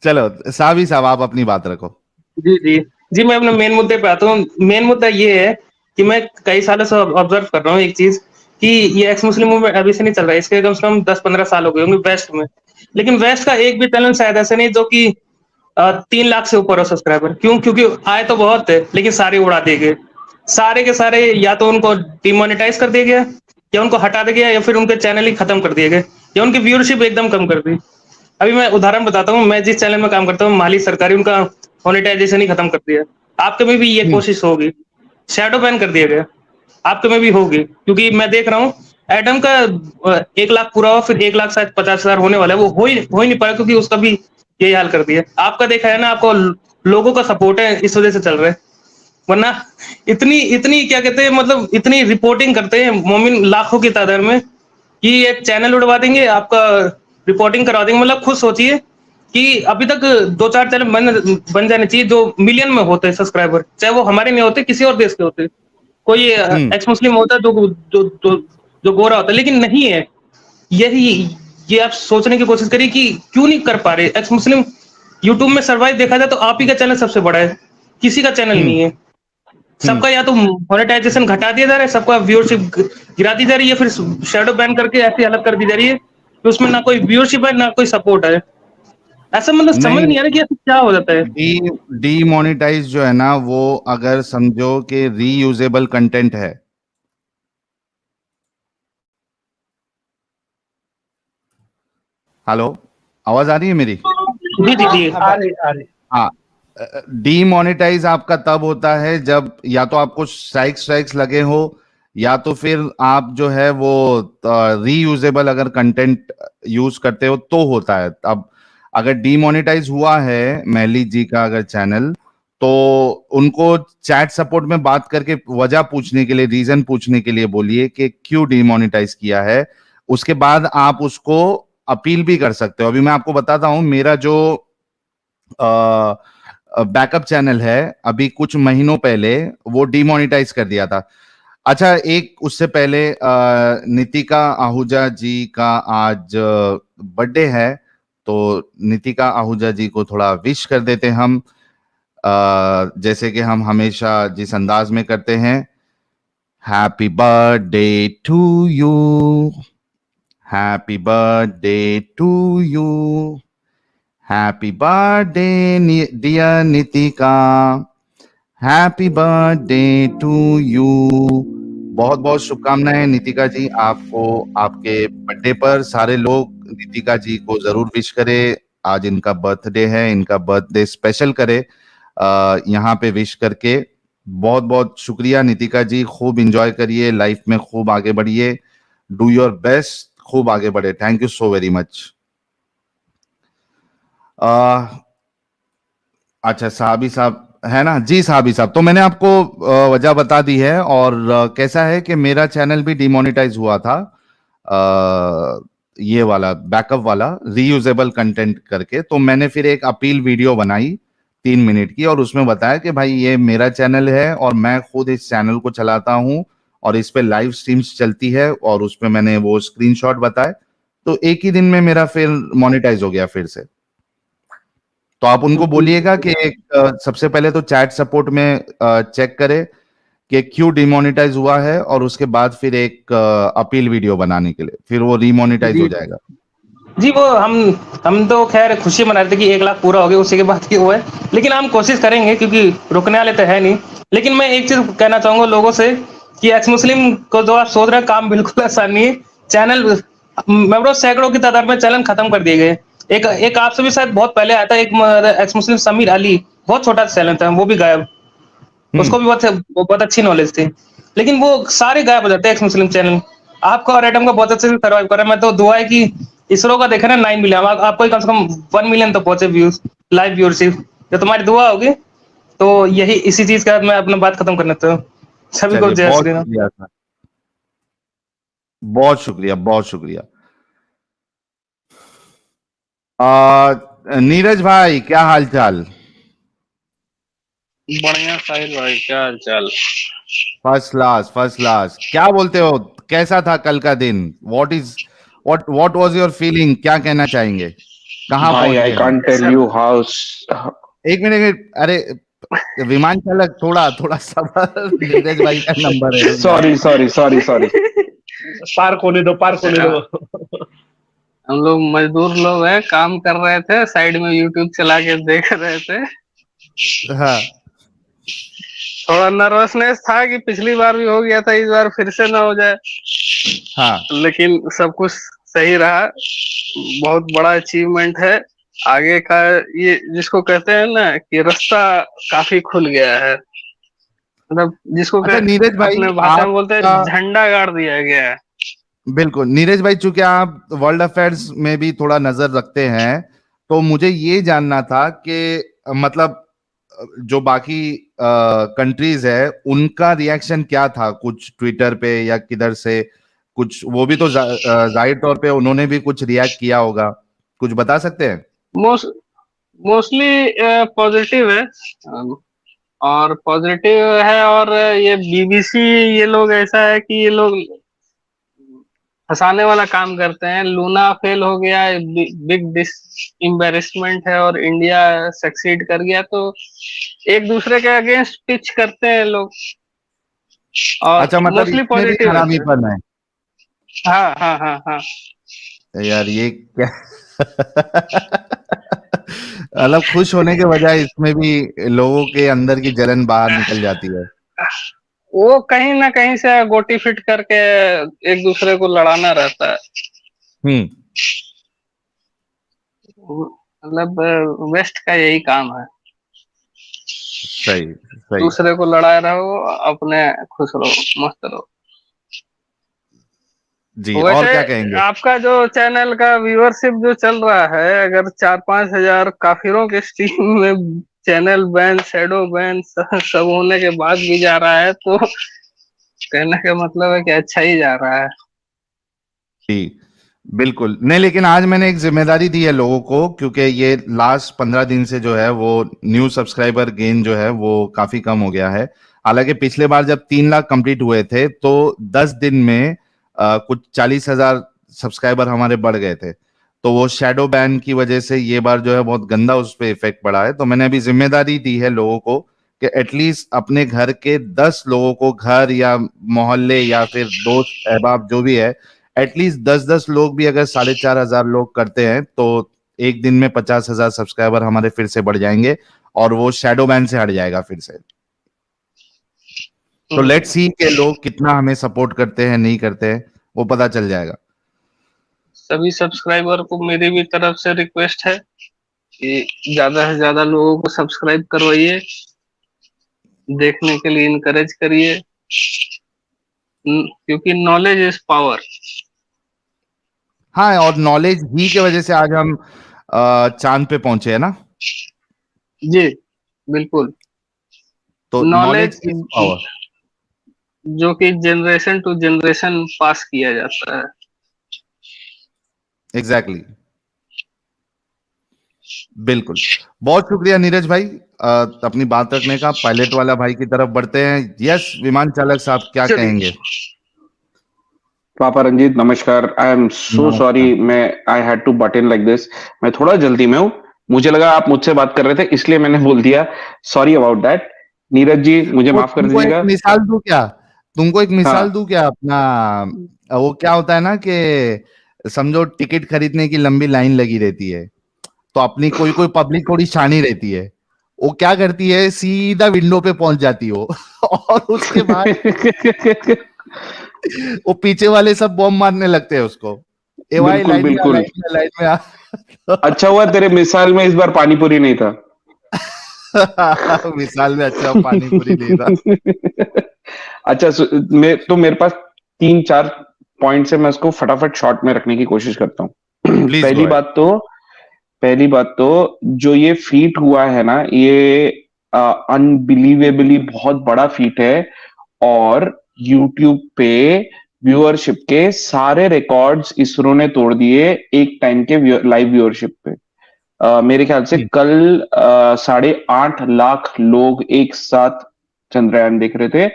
चलो साबी साहब आप अपनी बात रखो। जी, जी। जी, मैं अपने मेन मुद्दे पे आता हूँ। मेन मुद्दा ये है कि मैं कई सालों से ऑब्ज़र्व कर रहा हूँ एक चीज़ कि ये एक्स मुस्लिम मूवमेंट अभी से नहीं चल रहा है, इसके कम से कम 10-15 साल हो गए होंगे वेस्ट में। लेकिन वेस्ट का एक भी चैनल शायद ऐसा नहीं जो कि 3 लाख से ऊपर हो सब्सक्राइबर। क्यों? क्योंकि आए तो बहुत थे, लेकिन सारे उड़ा दिए गए। सारे के सारे या तो उनको डिमोनेटाइज़ कर दिया गया, या उनको हटा दिया गया, या फिर उनके चैनल ही खत्म कर दिए गए, या उनकी व्यूअरशिप एकदम कम कर दी। अभी मैं उदाहरण बताता हूँ, मैं जिस चैनल में काम करता हूँ, माली सरकारी, उनका मोनेटाइजेशन ही खत्म कर दिया। आपके में भी ये हम्म, कोशिश होगी, शैडो बैन कर दिया गया, आपके में भी होगी, क्योंकि मैं देख रहा हूँ एडम का 1 लाख पूरा हुआ, फिर 1 लाख शायद 50,000 होने वाला है, वो हो ही नहीं पाया, क्योंकि उसका भी यही हाल कर दिया। आपका देखा है ना, आपको लोगों का सपोर्ट है, इस वजह से चल रहा है, वरना इतनी इतनी क्या कहते हैं, मतलब इतनी रिपोर्टिंग करते हैं मोमिन लाखों की तादाद में कि एक चैनल उड़वा देंगे, आपका रिपोर्टिंग करवा देंगे। मतलब खुद सोचिए कि अभी तक 2-4 चैनल बन जाने चाहिए जो मिलियन में होते हैं सब्सक्राइबर, चाहे वो हमारे नहीं होते, किसी और देश के होते। कोई हम्म, एक्स मुस्लिम होता है जो गोरा होता है, लेकिन नहीं है। यही ये आप सोचने की कोशिश करिए कि क्यों नहीं कर पा रहे एक्स मुस्लिम। यूट्यूब में सर्वाइव देखा जाए तो आप ही का चैनल सबसे बड़ा है, किसी का चैनल हम्म, नहीं है। हम्म। सबका या तो मोनेटाइजेशन घटा दिया जा रहा है, सबका व्यूअरशिप गिरा दी जा रही है, फिर शैडो बैन करके ऐसी हालत कर दी जा रही है कि उसमें ना कोई व्यूअरशिप है, ना कोई सपोर्ट है। ऐसा मतलब समझ नहीं, नहीं आ रहा कि ऐसा क्या हो जाता है। डी डीमोनेटाइज जो है ना, वो अगर समझो कि रीयूजेबल कंटेंट है। हेलो, आवाज आ रही है मेरी? जी, जी, जी। आ रही आ रही। हाँ। डीमोनेटाइज आपका तब होता है जब या तो आपको स्ट्राइक्स स्ट्राइक्स लगे हो, या तो फिर आप जो है वो रीयूजेबल अगर कंटेंट यूज करते हो तो होता है। अब अगर डीमोनेटाइज हुआ है महली जी का अगर चैनल, तो उनको चैट सपोर्ट में बात करके वजह पूछने के लिए, रीजन पूछने के लिए बोलिए कि क्यों डीमोनेटाइज किया है। उसके बाद आप उसको अपील भी कर सकते हो। अभी मैं आपको बताता हूं, मेरा जो बैकअप चैनल है, अभी कुछ महीनों पहले वो डिमोनेटाइज कर दिया था। अच्छा, एक उससे पहले नितिका आहूजा जी का आज बर्थडे है, तो नितिका आहूजा जी को थोड़ा विश कर देते हम, जैसे कि हम हमेशा जिस अंदाज में करते हैं। Happy birthday to you, happy birthday to you, happy birthday dear Nitika, happy birthday to you. बहुत बहुत शुभकामनाएं नितिका जी आपको, आपके बर्थडे पर। सारे लोग नितिका जी को जरूर विश करें। आज इनका बर्थडे है, इनका बर्थडे स्पेशल करे यहाँ पे विश करके। बहुत बहुत शुक्रिया नितिका जी, खूब एंजॉय करिए, लाइफ में खूब आगे बढ़िए, डू योर बेस्ट, खूब आगे बढ़े। Thank you so very much. अच्छा, साहबी साहब है ना जी? साहबी साहब, तो मैंने आपको वजह बता दी है। और कैसा है कि मेरा चैनल भी डिमोनेटाइज हुआ था, ये वाला बैकअप वाला रीयूजेबल कंटेंट करके। तो मैंने फिर एक अपील वीडियो बनाई 3 मिनट की, और उसमें बताया कि भाई ये मेरा चैनल है और मैं खुद इस चैनल को चलाता हूं, और इस पे लाइव स्ट्रीम्स चलती है, और उसमें मैंने वो स्क्रीनशॉट बताए। तो एक ही दिन में मेरा फिर मोनेटाइज हो गया फिर से। तो आप उनको बोलिएगा कि सबसे पहले तो चैट सपोर्ट में चेक करें कि क्यों डिमोनेटाइज हुआ है, और उसके बाद फिर एक अपील वीडियो बनाने के लिए, फिर वो रीमोनेटाइज जी, हो जाएगा। जी, वो हम तो खैर खुशी मना रहे थे कि 1 लाख पूरा हो गया, उसी के बाद ही हुआ है। लेकिन हम कोशिश करेंगे, क्योंकि रुकने वाले तो है नहीं। लेकिन मैं एक चीज़ कहना चाहूँगा लोगों से कि एक्स मुस्लिम को जो आप सोच रहे हैं, काम बिल्कुल आसान नहीं है। चैनल मैं बोल सैकड़ों की तादाद में चैनल खत्म कर दिए गए। एक एक आपसे भी शायद बहुत पहले आया था, एक एक्स मुस्लिम समीर अली, बहुत छोटा चैनल था, वो भी गायब। हम्म। उसको भी बहुत अच्छी नॉलेज थी। लेकिन वो सारे गायब हो जाते हैं एक्स मुस्लिम चैनल। आपका और एडम का बहुत अच्छे से सर्वाइव कर रहा है। मैं तो दुआ है कि इसरो का देखा ना 9 मिलियन, आपको कम से कम 1 मिलियन तो पहुंचे व्यूज, लाइव व्यूअरशिप। तो तुम्हारी दुआ होगी। तो यही इसी चीज के साथ मैं अपना बात खत्म करना चाहता हूँ। सभी को चलिए, जय बहुत श्री राम। शुक्रिया सर, बहुत शुक्रिया, बहुत शुक्रिया। नीरज भाई, क्या हाल चाल? बढ़िया साहिल भाई, क्या हाल चाल। First class, first class. क्या बोलते हो, कैसा था कल का दिन? व्हाट वाज योर फीलिंग, क्या कहना चाहेंगे? कहाँ भाई पहुंच आई गए हम? Can't tell sir you how. एक मिनट, अरे विमान चालक थोड़ा थोड़ा सबर, नीरज भाई का नंबर है, रुक जाओ। Sorry sorry sorry sorry. Park होने दो, पार्क होने दो। हम लोग मजदूर लोग हैं, काम कर रहे थे, साइड में यूट्यूब चला के देख रहे थे। हाँ थोड़ा नर्वसनेस था कि पिछली बार भी हो गया था, इस बार फिर से ना हो जाए, हाँ लेकिन सब कुछ सही रहा। बहुत बड़ा अचीवमेंट है। आगे का ये जिसको कहते हैं ना कि रास्ता काफी खुल गया है, मतलब जिसको अच्छा नीरज भाई, अपने भाषा में बोलते आपका हैं झंडा गाड़ दिया गया है। बिल्कुल नीरज भाई, चूंकि आप वर्ल्ड अफेयर्स में भी थोड़ा नजर रखते हैं, तो मुझे ये जानना था कि मतलब जो बाकी कंट्रीज है उनका रिएक्शन क्या था, कुछ ट्विटर पे या किधर से कुछ, वो भी तो जाहिर तौर पे उन्होंने भी कुछ रिएक्ट किया होगा, कुछ बता सकते हैं? मोस्टली पॉजिटिव है, और पॉजिटिव है। और ये बीबीसी, ये लोग ऐसा है कि ये लोग फंसाने वाला काम करते हैं। लूना फेल हो गया, बिग डिस एम्बेरसमेंट है, और इंडिया सक्सीड कर गया, तो एक दूसरे के अगेंस्ट पिच करते हैं लोग, और अच्छा, मतलब मोस्टली इसमें भी पॉजिटिव है। हरामीपन है? हाँ हाँ हाँ हाँ। यार ये क्या मतलब खुश होने के बजाय इसमें भी लोगों के अंदर की जलन बाहर निकल जाती है। वो कहीं ना कहीं से गोटी फिट करके एक दूसरे को लड़ाना रहता है। हम्म, मतलब वेस्ट का यही काम है, सही सही। दूसरे को लड़ाए रहो, अपने खुश रहो, मस्त रहो। जी, और वैसे क्या कहेंगे? आपका जो चैनल का व्यूअरशिप जो चल रहा है, अगर 4-5 हजार काफिरों के स्ट्रीम में चैनल बैन, शैडो बैन सब होने के बाद भी जा रहा है, तो कहने का मतलब है कि अच्छा ही जा रहा है। जी बिल्कुल नहीं, लेकिन आज मैंने एक जिम्मेदारी दी है लोगों को, क्योंकि ये लास्ट 15 दिन से जो है वो न्यू सब्सक्राइबर गेन जो है वो काफी कम हो गया है। हालांकि पिछले बार जब 3 लाख कंप्लीट हुए थे तो 10 दिन में कुछ 40,000 सब्सक्राइबर हमारे बढ़ गए थे। तो वो शैडो बैन की वजह से ये बार जो है बहुत गंदा उस पर इफेक्ट पड़ा है। तो मैंने अभी जिम्मेदारी दी है लोगों को कि एटलीस्ट अपने घर के 10 लोगों को, घर या मोहल्ले या फिर दोस्त अहबाब जो भी है, एटलीस्ट 10-10 लोग भी अगर 4,500 लोग करते हैं तो एक दिन में 50,000 सब्सक्राइबर हमारे फिर से बढ़ जाएंगे और वो शैडो बैन से हट जाएगा फिर से। तो लेट्स सी कि लोग कितना हमें सपोर्ट करते हैं, नहीं करते हैं, वो पता चल जाएगा। सभी सब्सक्राइबर को मेरी भी तरफ से रिक्वेस्ट है कि ज्यादा से ज्यादा लोगों को सब्सक्राइब करवाइए, देखने के लिए इनकरेज करिए, क्योंकि नॉलेज इज पावर। हाँ, और नॉलेज ही के वजह से आज हम चांद पे पहुंचे हैं ना। जी बिल्कुल। तो नॉलेज नॉलेज इज पावर, जो कि जनरेशन टू जनरेशन पास किया जाता है। एग्जैक्टली बिल्कुल। बहुत शुक्रिया नीरज भाई अपनी बात रखने का। पायलट वाला भाई की तरफ बढ़ते हैं। यस विमान चालक साहब, क्या चलिए। कहेंगे? पापा रंजीत नमस्कार। आई एम सो नमस्कार। सॉरी, मैं I had to butt in like this. मैं थोड़ा जल्दी में हूँ, मुझे लगा आप मुझसे बात कर रहे थे इसलिए मैंने बोल दिया। Sorry about that. Neeraj ji मुझे माफ कर तुमको एक दीजिएगा। मिसाल दूं क्या? तुमको एक मिसाल हाँ दूं क्या अपना? वो क्या होता है ना कि समझो टिकट खरीदने की लंबी लाइन लगी रहती है, तो अपनी कोई कोई पब्लिक थोड़ी शानी रहती है, वो क्या करती है, सीधा विंडो पे पहुंच जाती हो और उसके बाद वो पीछे वाले सब बॉम्ब मारने लगते हैं उसको। ए भाई बिल्कुल लाइन में आ, बिल्कुल। लाइन में आ। अच्छा हुआ तेरे मिसाल में इस बार पानी पूरी नहीं था। मिसाल में अच्छा पानी पूरी नहीं था। अच्छा मेरे पास 3-4 पॉइंट से मैं उसको फटाफट शॉर्ट में रखने की कोशिश करता हूँ। प्लीज पहली बात तो जो ये फीट हुआ है ना, ये अनबिलीवेबली बहुत बड़ा फीट है, और यूट्यूब पे व्यूअरशिप के सारे रिकॉर्ड्स इसरो ने तोड़ दिए एक टाइम के लाइव व्यूअरशिप पे। मेरे ख्याल से कल 8.5 लाख लोग एक साथ चंद्रयान देख रहे थे।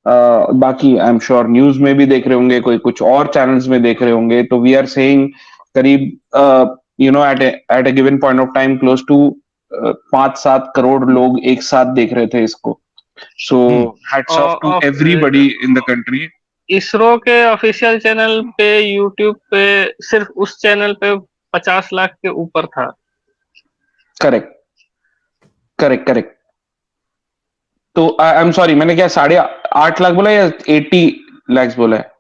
बाकी आई एम श्योर न्यूज में भी देख रहे होंगे, कोई कुछ और चैनल्स में देख रहे होंगे। तो वी आर सेइंग करीब at a given point of time close to 5-7 crore लोग एक साथ देख रहे थे इसको. So hats off to everybody in the country. ISRO के ऑफिशियल चैनल पे यूट्यूब पे सिर्फ उस चैनल पे 50 लाख के ऊपर था. करेक्ट. तो आई एम सॉरी, मैंने क्या 8.5 लाख बोला या 80 लाख बोला है?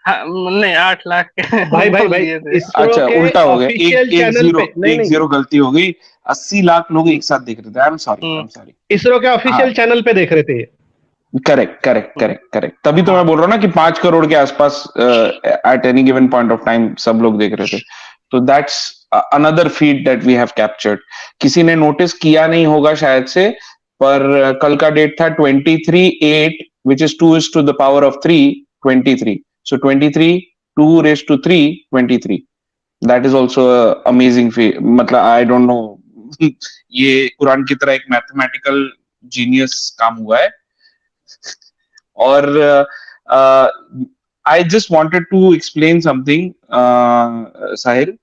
हाँ, नहीं 8 लाख के भाई अच्छा, उल्टा हो गया. एक जीरो गलती हो गई. 80 लाख लोग एक साथ देख रहे थे. I am sorry. इसरो के ऑफिशियल चैनल पे देख रहे थे. करेक्ट. तभी तो मैं बोल रहा हूँ ना कि 5 करोड़ के आसपास at any given point of time सब लोग देख रहे थे. तो that's another feed that we have captured. किसी ने नोटिस किया नहीं होगा शायद से, पर कल का डेट था 23/8 which is 2:3, 23. So 23 2:3, 23. That is also amazing feat. मतलब I don't know ये कुरान की तरह एक मैथमेटिकल जीनियस काम हुआ है. और I just wanted to explain something, साहिल.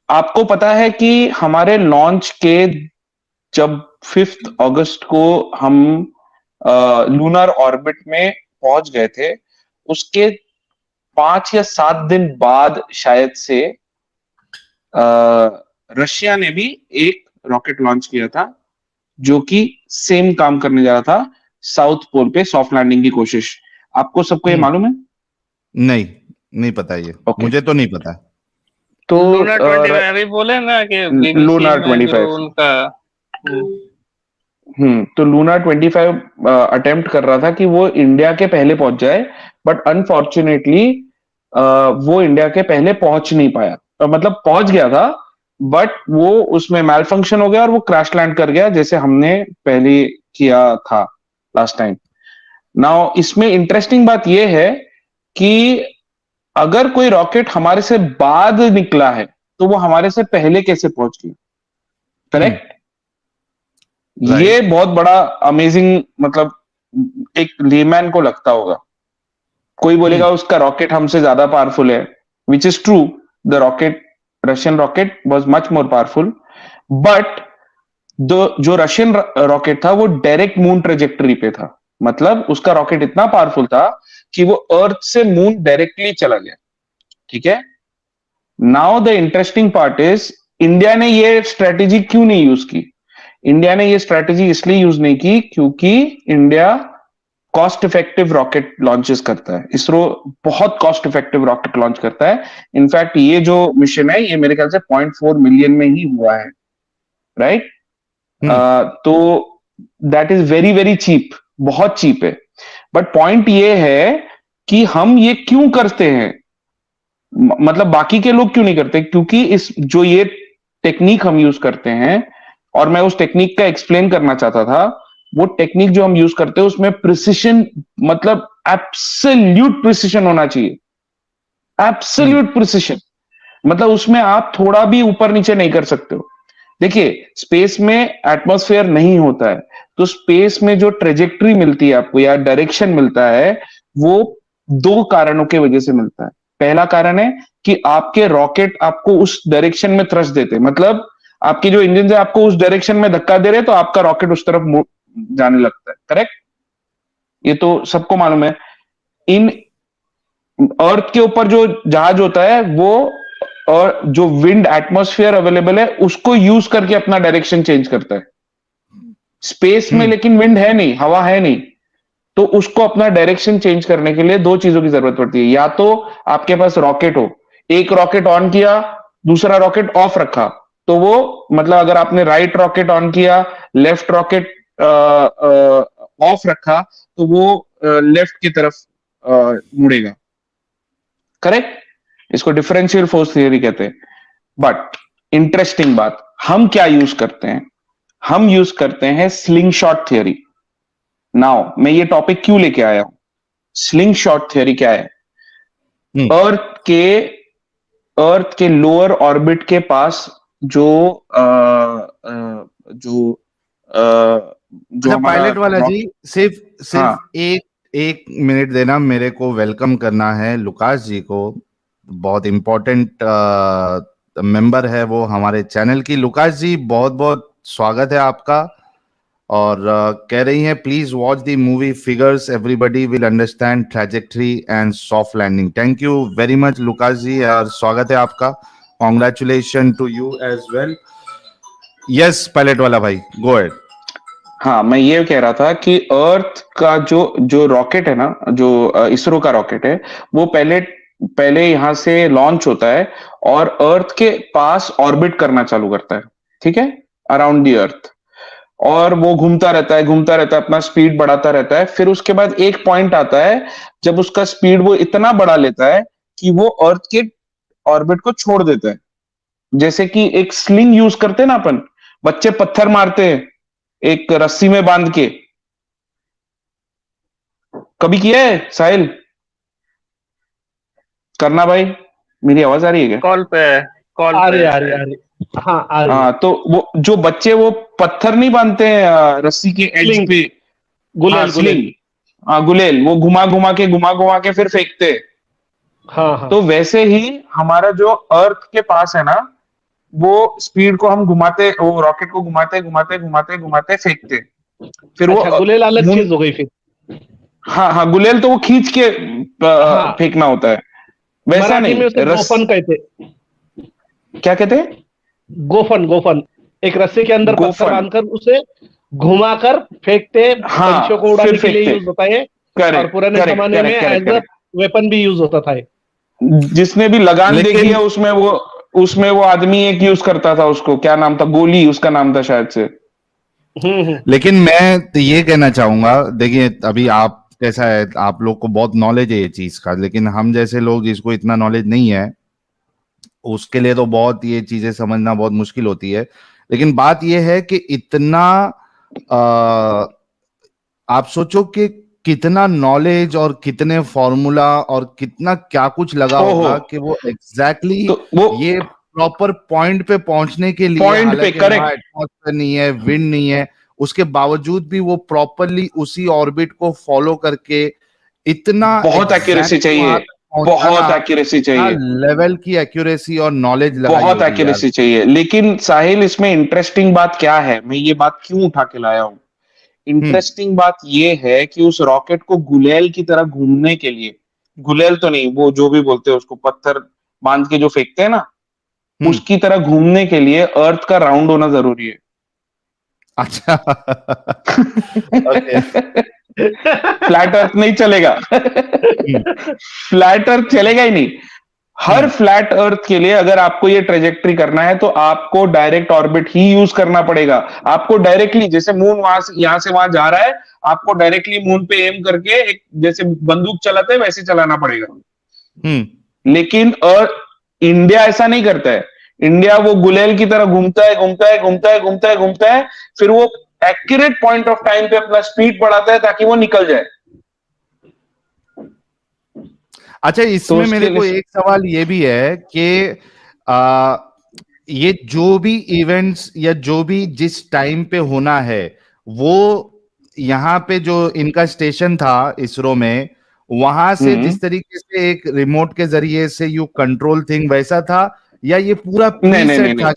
आपको पता है कि हमारे लॉन्च के जब 5 अगस्त को हम लूनर ऑर्बिट में पहुंच गए थे, उसके 5 या 7 दिन बाद शायद से रशिया ने भी एक रॉकेट लॉन्च किया था जो कि सेम काम करने जा रहा था, साउथ पोल पे सॉफ्ट लैंडिंग की कोशिश. आपको सबको ये मालूम है? नहीं पता ये. मुझे तो नहीं पता. तो लूनर 25 अभी बोले ना कि लूनर 25 उनका. तो लूनर 25 अटेम्प्ट कर रहा था कि वो इंडिया के पहले पहुंच जाए, बट अनफॉर्चुनेटली वो इंडिया के पहले पहुंच नहीं पाया. मतलब पहुंच गया था, बट वो उसमें मैल फंक्शन हो गया और वो क्रैश लैंड कर गया, जैसे हमने पहले किया था लास्ट टाइम. नाउ इसमें इंटरेस्टिंग बात ये है कि अगर कोई रॉकेट हमारे से बाद निकला है तो वो हमारे से पहले कैसे पहुंच गया. करेक्ट. ये बहुत बड़ा अमेजिंग, मतलब एक लेमैन को लगता होगा. कोई बोलेगा उसका रॉकेट हमसे ज्यादा पावरफुल है, which is true. The rocket, Russian rocket was much more powerful, but जो रशियन रॉकेट था वो डायरेक्ट मून ट्रेजेक्टरी पे था. मतलब उसका रॉकेट इतना पावरफुल था कि वो अर्थ से मून डायरेक्टली चला गया. ठीक है. Now the interesting part is, India ने ये स्ट्रेटेजी क्यों नहीं यूज की? इंडिया ने ये स्ट्रेटेजी इसलिए यूज नहीं की क्योंकि India cost effective rocket launches करता है. इसरो बहुत कॉस्ट इफेक्टिव रॉकेट लॉन्च करता है. इनफैक्ट ये जो मिशन है ये मेरे ख्याल से 0.4 मिलियन में ही हुआ है. राइट. तो that is very very cheap, बहुत चीप है. बट पॉइंट ये है कि हम ये क्यों करते हैं, मतलब बाकी के लोग क्यों नहीं करते? क्योंकि इस जो ये टेक्निक हम यूज करते हैं, और मैं उस टेक्निक का एक्सप्लेन करना चाहता था, वो टेक्निक जो हम यूज करते हैं उसमें प्रिसिशन, मतलब एब्सोल्यूट प्रिसिशन होना चाहिए. एब्सोल्यूट प्रिसिशन मतलब उसमें आप थोड़ा भी ऊपर नीचे नहीं कर सकते हो. देखिए, स्पेस में एटमॉस्फेयर नहीं होता है, तो स्पेस में जो ट्रेजेक्टरी मिलती है आपको या डायरेक्शन मिलता है, वो 2 कारणों की वजह से मिलता है. पहला कारण है कि आपके रॉकेट आपको उस डायरेक्शन में थ्रस्ट देते हैं. मतलब आपके जो इंजन है आपको उस डायरेक्शन में धक्का दे रहे, तो आपका रॉकेट उस तरफ जाने लगता है. करेक्ट. ये तो सबको मालूम है. इन अर्थ के ऊपर जो जहाज होता है वो, और जो विंड एटमॉस्फेयर अवेलेबल है उसको यूज करके अपना डायरेक्शन चेंज करता है. स्पेस में लेकिन विंड है नहीं, हवा है नहीं, तो उसको अपना डायरेक्शन चेंज करने के लिए 2 चीजों की जरूरत पड़ती है. या तो आपके पास रॉकेट हो, एक रॉकेट ऑन किया, दूसरा रॉकेट ऑफ रखा, तो वो मतलब अगर आपने राइट रॉकेट ऑन किया, लेफ्ट रॉकेट ऑफ रखा, तो वो लेफ्ट की तरफ मुड़ेगा. करेक्ट. इसको डिफरेंशियल फोर्स थियरी कहते हैं. बट इंटरेस्टिंग बात, हम क्या यूज करते हैं? हम यूज करते हैं स्लिंग शॉट थियरी. नाउ मैं ये टॉपिक क्यों लेके आया हूं? स्लिंग शॉट थियरी क्या है? अर्थ के लोअर ऑर्बिट के पास जो पायलट वाला जी, सिर्फ एक मिनट देना, मेरे को वेलकम करना है लुकास जी को. बहुत इम्पोर्टेंट मेंबर है वो हमारे चैनल की। लुकास जी, बहुत बहुत स्वागत है आपका। और कह रही हैं please watch the movie figures, everybody will understand trajectory and soft landing. Thank you very much Lucas ji, और स्वागत है आपका। Congratulation to you as well. Yes pilot वाला भाई, गो अहेड। हाँ, मैं ये कह रहा था कि अर्थ का जो जो रॉकेट है ना, जो इसरो का रॉकेट है, वो पहले पहले यहाँ से लॉन्च होता है और अर्थ के पास ऑर्बिट करना चालू करता है, ठीक है, अराउंड दी अर्थ। और वो घूमता रहता है, घूमता रहता है, अपना स्पीड बढ़ाता रहता है। फिर उसके बाद एक पॉइंट आता है जब उसका स्पीड वो इतना बढ़ा लेता है कि वो अर्थ के ऑर्बिट को छोड़ देता है। जैसे कि एक स्लिंग यूज करते हैं ना अपन, बच्चे पत्थर मारते हैं एक रस्सी में बांध के, कभी किया है साहिल? करना भाई, मेरी आवाज आ रही है क्या? कॉल पे आ रही आ रही आ रही। हाँ आ रही है। हाँ, तो वो जो बच्चे वो पत्थर नहीं बांधते हैं रस्सी के एज Sling, पे। हाँ, गुलेल गुलेल। स्लिंग, हाँ गुलेल, वो घुमा घुमा के फिर फेंकते हैं। हाँ हाँ। तो वैसे ही हमारा जो अर्थ के पास है ना, वो स्पीड को हम घुमाते, वो रॉकेट को घुमाते घुमाते घुमाते घुमाते फेंकते, फिर वो अच्छा, गुलेल अलग मून। चीज हो गई फिर। हाँ हाँ, गुलेल तो वो खींच के हाँ, फेंकना होता है, वैसा मराठी में नहीं। उसे गोफन कहते। क्या कहते हैं? गोफन गोफन, एक रस्सी के अंदर पत्थर गोफन। बांधकर उसे घुमाकर फेंकते, हाँ, पंछियों को उड़ाने फिर के लिए फेंकते। यूज होता है। और करेक्ट पुराने करेक्ट जमाने में correct correct as a correct. Weapon भी यूज होता था ये। जिसने भी लगान लेकिन- देखी है उसमें वो आदमी एक यूज करता था, उसको क्या नाम था, गोली उसका नाम था शायद से। लेकिन मैं तो ये कहना चाहूंगा, देखिए अभी आप कैसा है, आप लोग को बहुत नॉलेज है ये चीज का, लेकिन हम जैसे लोग जिसको इतना नॉलेज नहीं है उसके लिए तो बहुत ये चीजें समझना बहुत मुश्किल होती है। लेकिन बात ये है कि इतना आप सोचो कि कितना नॉलेज और कितने फॉर्मूला और कितना क्या कुछ लगा ओहो। होगा कि वो एग्जैक्टली तो वो ये प्रॉपर पॉइंट पे पहुंचने के लिए, पॉइंट पे, हालांकि वहां करेक्ट, एटमॉस्फेयर नहीं है, विंड नहीं है, उसके बावजूद भी वो प्रॉपरली उसी ऑर्बिट को फॉलो करके इतना बहुत एक्यूरेसी एग्जैक्ट वहां चाहिए, तक पहुंचाना, बहुत एक्यूरेसी चाहिए, लेवल की एक्यूरेसी और नॉलेज लगाई बहुत होगी यार। एक्यूरेसी चाहिए। लेकिन साहिल, इसमें इंटरेस्टिंग बात क्या है, मैं ये बात क्यों उठा के लाया हूं? इंटरेस्टिंग बात ये है कि उस रॉकेट को गुलेल की तरह घूमने के लिए, गुलेल तो नहीं, वो जो भी बोलते हैं उसको, पत्थर बांध के जो फेंकते हैं ना, उसकी तरह घूमने के लिए अर्थ का राउंड होना जरूरी है। अच्छा ओके। फ्लैट अर्थ नहीं चलेगा। फ्लैट अर्थ चलेगा ही नहीं। हर फ्लैट अर्थ के लिए अगर आपको ये ट्रेजेक्टरी करना है तो आपको डायरेक्ट ऑर्बिट ही यूज करना पड़ेगा। आपको डायरेक्टली, जैसे मून वहां से यहां से वहां जा रहा है, आपको डायरेक्टली मून पे एम करके एक जैसे बंदूक चलाते हैं वैसे चलाना पड़ेगा। लेकिन इंडिया ऐसा नहीं करता है। इंडिया वो गुलेल की तरह घूमता है घूमता है घूमता है घूमता है घूमता है, फिर वो एक्यूरेट पॉइंट ऑफ टाइम पे अपना स्पीड बढ़ाता है ताकि वो निकल जाए। अच्छा, इसमें मेरे को एक सवाल ये भी है कि ये जो भी इवेंट्स या जो भी जिस टाइम पे होना है, वो यहाँ पे जो इनका स्टेशन था इसरो में, वहां से जिस तरीके से एक रिमोट के जरिए से यू कंट्रोल थिंग वैसा था, या ये पूरा प्रीसेट था?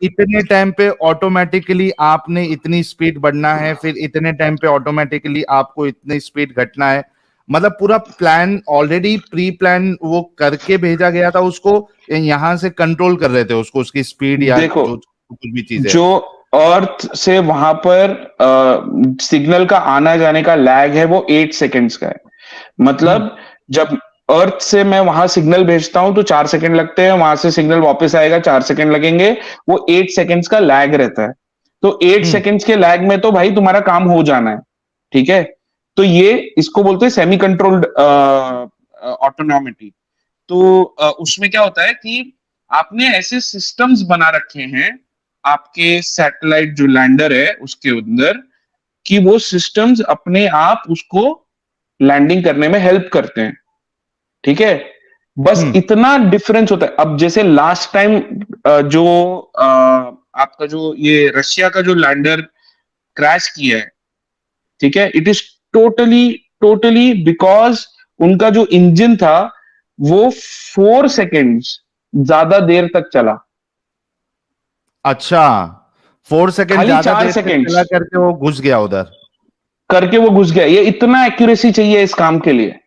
इतने टाइम पे ऑटोमेटिकली आपने इतनी स्पीड बढ़ना है, फिर इतने टाइम पे ऑटोमेटिकली आपको इतनी स्पीड घटना है, मतलब पूरा प्लान ऑलरेडी प्री प्लान वो करके भेजा गया था उसको, यहाँ से कंट्रोल कर रहे थे उसको, उसकी स्पीड या देखो, जो कुछ भी चीजें? जो अर्थ से वहां पर सिग्नल का आना जाने का लैग है वो 8 सेकेंड्स का है। मतलब जब अर्थ से मैं वहां सिग्नल भेजता हूं तो 4 सेकंड लगते हैं, वहां से सिग्नल वापस आएगा 4 सेकंड लगेंगे, वो 8 सेकेंड्स का लैग रहता है। तो 8 सेकेंड्स के लैग में तो भाई तुम्हारा काम हो जाना है, ठीक है। तो ये इसको बोलते हैं सेमी कंट्रोल्ड ऑटोनॉमिटी। तो उसमें क्या होता है कि आपने ऐसे सिस्टम्स बना रखे हैं आपके सैटेलाइट जो लैंडर है उसके अंदर, कि वो सिस्टम्स अपने आप उसको लैंडिंग करने में हेल्प करते हैं, ठीक है। बस इतना डिफरेंस होता है। अब जैसे लास्ट टाइम जो आपका जो ये रशिया का जो लैंडर क्रैश किया है, ठीक है, इट इज टोटली बिकॉज उनका जो इंजन था वो 4 सेकेंड्स ज्यादा देर तक चला। अच्छा, 4 सेकंड खाली ज्यादा 4 देर तक सेकंड्स चला करके वो घुस गया उधर। करके वो घुस गया। ये इतना एक्यूरेसी चाहिए इस काम के लिए।